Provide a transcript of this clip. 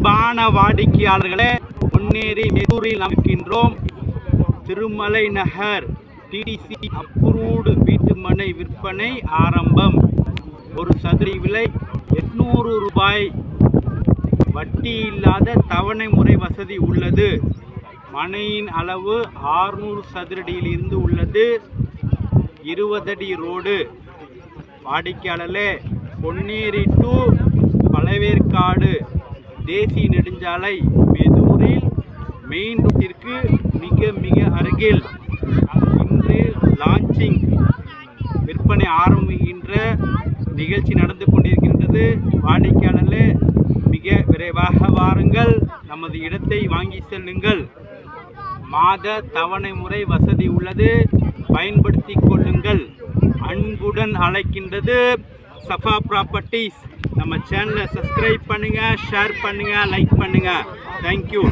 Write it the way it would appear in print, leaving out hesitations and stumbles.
அன்பான வாடிக்கையாளர்களே, பொன்னேரி மெதூரில் இருக்கின்றோம். திருமலை நகர் டிடிசி அப்ரூவ்டு வீட்டுமனை விற்பனை ஆரம்பம். ஒரு சதுர விலை 800 ரூபாய். வட்டி இல்லாத தவணை முறை வசதி உள்ளது. மனையின் அளவு 600 சதுரடியில் இருந்து உள்ளது. 20 அடி ரோடு. வாடிக்கையாளர்களே, பொன்னேரி டு பழவேற்காடு தேசிய நெடுஞ்சாலை மெதூரில் மெயின் ரோட்டிற்கு மிக அருகில் இன்று லான்ச்சிங் விற்பனை ஆரம்பிக்கின்ற நிகழ்ச்சி நடந்து கொண்டிருக்கின்றது. வாடிக்கையாளர்களே, மிக விரைவாக வாருங்கள், நமது இடத்தை வாங்கி செல்லுங்கள். மாத தவணை முறை வசதி உள்ளது, பயன்படுத்திக் கொள்ளுங்கள். அன்புடன் அழைக்கின்றது சஃபா ப்ராப்பர்ட்டிஸ். நம்ம சேனலை சப்ஸ்கிரைப் பண்ணுங்க, ஷேர் பண்ணுங்க, லைக் பண்ணுங்க. தேங்க்யூ.